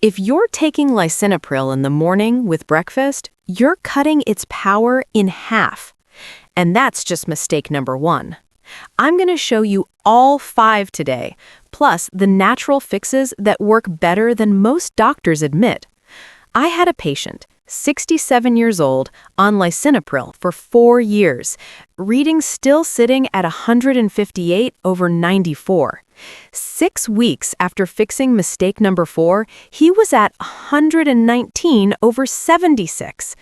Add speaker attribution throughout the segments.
Speaker 1: If you're taking lisinopril in the morning with breakfast, you're cutting its power in half. And that's just mistake number one. I'm going to show you all 5 today, plus the natural fixes that work better than most doctors admit. I had a patient, 67 years old, on lisinopril for 4 years, reading still sitting at 158/94. 6 weeks after fixing mistake number 4, he was at 119/76.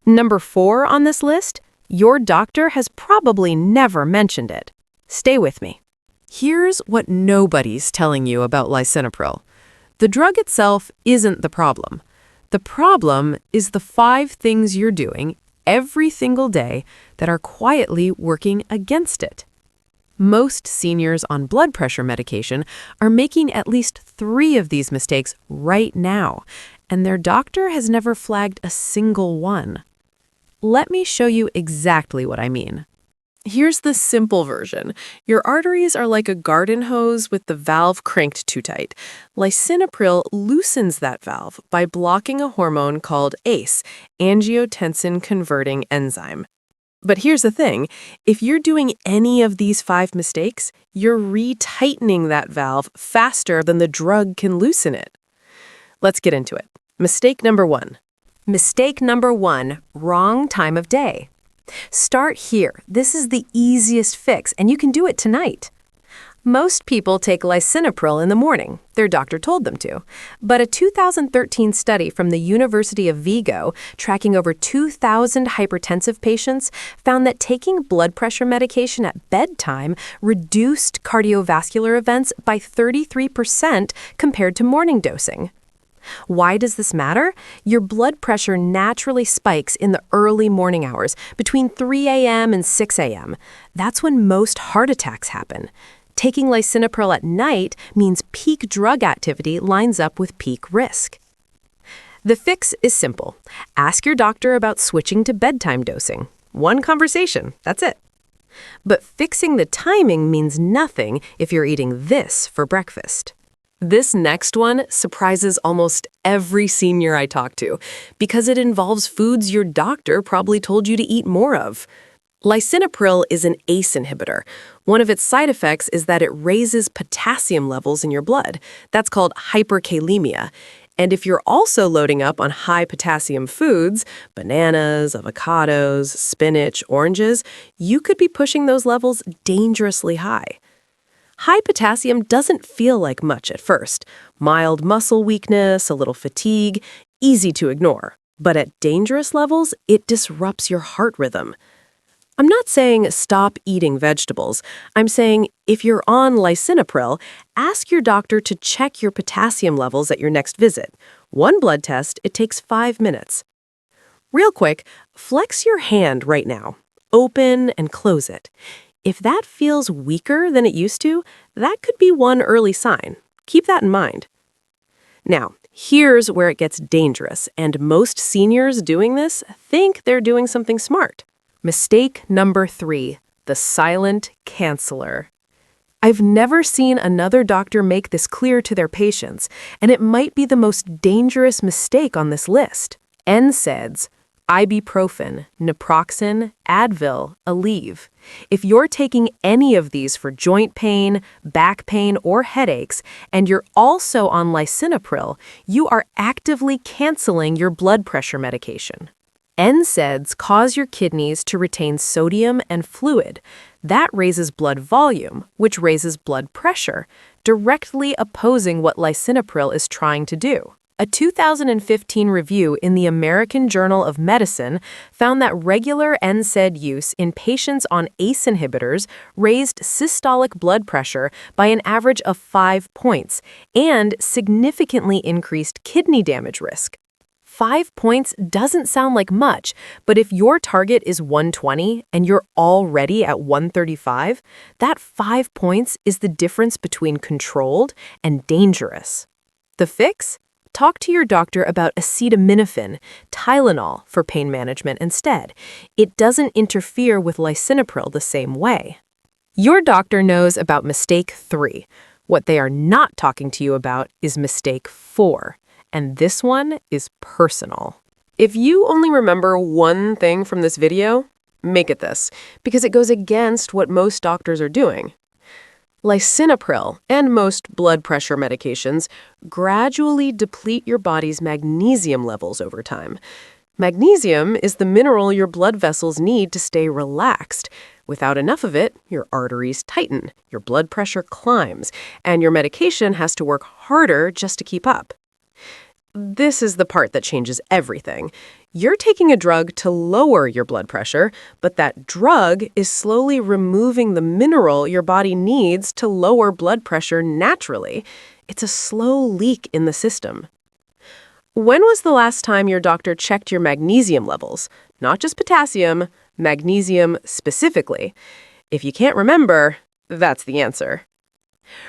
Speaker 1: Number 4 on this list? Your doctor has probably never mentioned it. Stay with me.
Speaker 2: Here's what nobody's telling you about lisinopril. The drug itself isn't the problem. The problem is the 5 things you're doing every single day that are quietly working against it. Most seniors on blood pressure medication are making at least 3 of these mistakes right now, and their doctor has never flagged a single one. Let me show you exactly what I mean. Here's the simple version. Your arteries are like a garden hose with the valve cranked too tight. Lisinopril loosens that valve by blocking a hormone called ACE, angiotensin-converting enzyme. But here's the thing, if you're doing any of these 5 mistakes, you're retightening that valve faster than the drug can loosen it. Let's get into it. Mistake number 1.
Speaker 1: Mistake number 1, wrong time of day. Start here. This is the easiest fix, and you can do it tonight. Most people take lisinopril in the morning. Their doctor told them to. But a 2013 study from the University of Vigo, tracking over 2,000 hypertensive patients, found that taking blood pressure medication at bedtime reduced cardiovascular events by 33% compared to morning dosing. Why does this matter? Your blood pressure naturally spikes in the early morning hours, between 3 a.m. and 6 a.m. That's when most heart attacks happen. Taking lisinopril at night means peak drug activity lines up with peak risk. The fix is simple. Ask your doctor about switching to bedtime dosing. One conversation, that's it. But fixing the timing means nothing if you're eating this for breakfast. This next one surprises almost every senior I talk to because it involves foods your doctor probably told you to eat more of. Lisinopril is an ACE inhibitor. One of its side effects is that it raises potassium levels in your blood. That's called hyperkalemia. And if you're also loading up on high potassium foods, bananas, avocados, spinach, oranges, you could be pushing those levels dangerously high. High potassium doesn't feel like much at first. Mild muscle weakness, a little fatigue, easy to ignore. But at dangerous levels, it disrupts your heart rhythm. I'm not saying stop eating vegetables. I'm saying if you're on lisinopril, ask your doctor to check your potassium levels at your next visit. One blood test, it takes 5 minutes. Real quick, flex your hand right now. Open and close it. If that feels weaker than it used to, that could be one early sign. Keep that in mind. Now, here's where it gets dangerous, and most seniors doing this think they're doing something smart. Mistake number 3, the silent canceller. I've never seen another doctor make this clear to their patients, and it might be the most dangerous mistake on this list. NSAIDs, ibuprofen, naproxen, Advil, Aleve. If you're taking any of these for joint pain, back pain, or headaches, and you're also on lisinopril, you are actively canceling your blood pressure medication. NSAIDs cause your kidneys to retain sodium and fluid. That raises blood volume, which raises blood pressure, directly opposing what lisinopril is trying to do. A 2015 review in the American Journal of Medicine found that regular NSAID use in patients on ACE inhibitors raised systolic blood pressure by an average of 5 points and significantly increased kidney damage risk. 5 points doesn't sound like much, but if your target is 120 and you're already at 135, that 5 points is the difference between controlled and dangerous. The fix? Talk to your doctor about acetaminophen, Tylenol for pain management instead. It doesn't interfere with lisinopril the same way. Your doctor knows about mistake 3. What they are not talking to you about is mistake 4.
Speaker 2: And this one is personal. If you only remember one thing from this video, make it this, because it goes against what most doctors are doing. Lisinopril and most blood pressure medications gradually deplete your body's magnesium levels over time. Magnesium is the mineral your blood vessels need to stay relaxed. Without enough of it, your arteries tighten, your blood pressure climbs, and your medication has to work harder just to keep up. This is the part that changes everything. You're taking a drug to lower your blood pressure, but that drug is slowly removing the mineral your body needs to lower blood pressure naturally. It's a slow leak in the system. When was the last time your doctor checked your magnesium levels? Not just potassium, magnesium specifically. If you can't remember, that's the answer.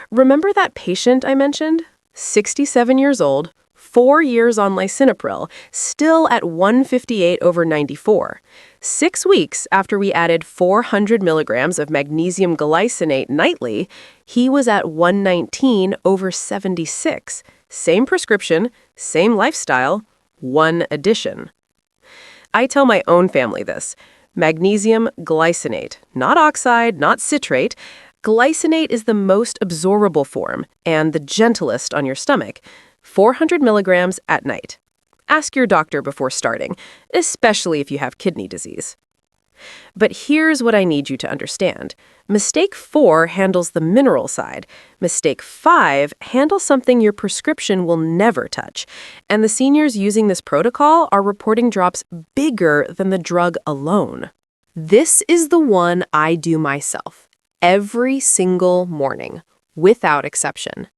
Speaker 2: Remember that patient I mentioned? 67 years old, 4 years on lisinopril, still at 158/94. 6 weeks after we added 400 milligrams of magnesium glycinate nightly, he was at 119/76. Same prescription, same lifestyle, one addition. I tell my own family this. Magnesium glycinate, not oxide, not citrate. Glycinate is the most absorbable form and the gentlest on your stomach. 400 milligrams at night. Ask your doctor before starting, especially if you have kidney disease. But here's what I need you to understand. Mistake 4 handles the mineral side. Mistake 5 handles something your prescription will never touch. And the seniors using this protocol are reporting drops bigger than the drug alone. This is the one I do myself, every single morning, without exception.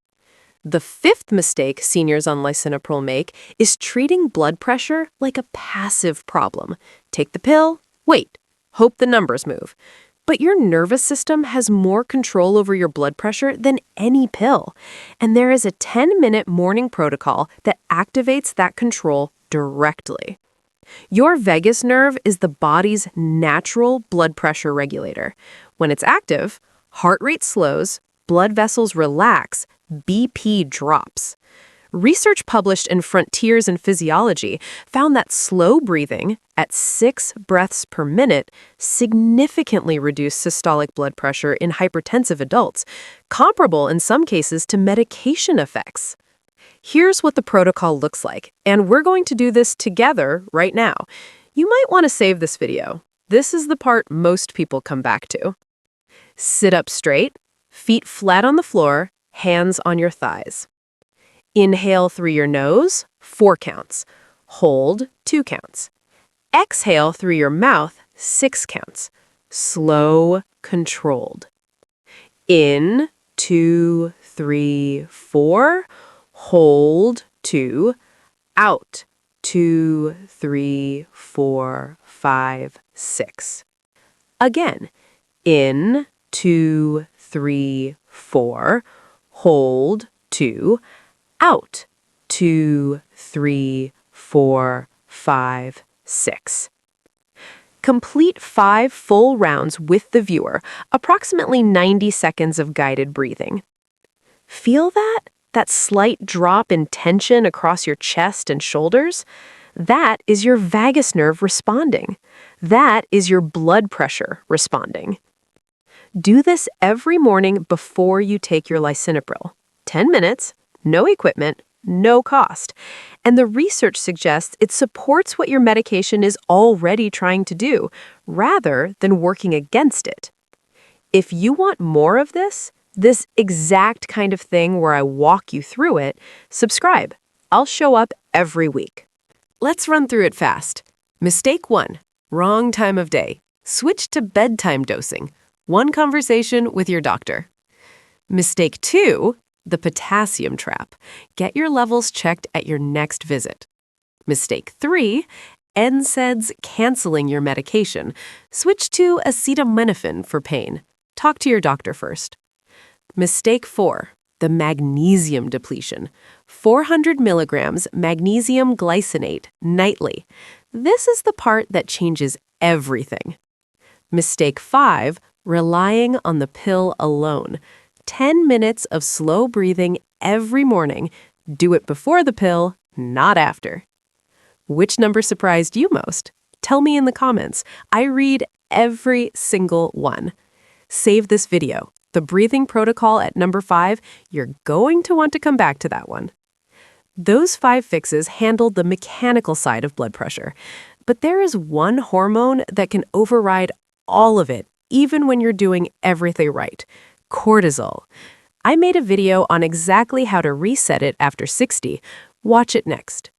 Speaker 2: The 5th mistake seniors on lisinopril make is treating blood pressure like a passive problem. Take the pill, wait, hope the numbers move. But your nervous system has more control over your blood pressure than any pill. And there is a 10-minute morning protocol that activates that control directly. Your vagus nerve is the body's natural blood pressure regulator. When it's active, heart rate slows, blood vessels relax, BP drops. Research published in Frontiers in Physiology found that slow breathing at 6 breaths per minute significantly reduced systolic blood pressure in hypertensive adults, comparable in some cases to medication effects. Here's what the protocol looks like, and we're going to do this together right now. You might want to save this video. This is the part most people come back to. Sit up straight, feet flat on the floor, hands on your thighs. Inhale through your nose, 4 counts. Hold, 2 counts. Exhale through your mouth, 6 counts. Slow, controlled. In, 2, 3, 4. Hold, 2. Out, 2, 3, 4, 5, 6. Again, in, 2, 3, 4. Hold, 2. Out, 2, 3, 4, 5, 6. Complete 5 full rounds with the viewer, approximately 90 seconds of guided breathing. Feel that? That slight drop in tension across your chest and shoulders? That is your vagus nerve responding. That is your blood pressure responding. Do this every morning before you take your lisinopril. 10 minutes, no equipment, no cost. And the research suggests it supports what your medication is already trying to do, rather than working against it. If you want more of this exact kind of thing where I walk you through it, subscribe. I'll show up every week. Let's run through it fast. Mistake 1, wrong time of day. Switch to bedtime dosing. One conversation with your doctor. Mistake 2, the potassium trap. Get your levels checked at your next visit. Mistake 3, NSAIDs canceling your medication. Switch to acetaminophen for pain. Talk to your doctor first. Mistake 4, the magnesium depletion. 400 milligrams magnesium glycinate nightly. This is the part that changes everything. Mistake 5, relying on the pill alone. 10 minutes of slow breathing every morning. Do it before the pill
Speaker 1: not after. Which number surprised you most? Tell me in the comments. I read every single one. Save this video. The breathing protocol at number 5, you're going to want to come back to that one. Those 5 fixes handled the mechanical side of blood pressure, but there is one hormone that can override all of it, even when you're doing everything right: cortisol. I made a video on exactly how to reset it after 60. Watch it next.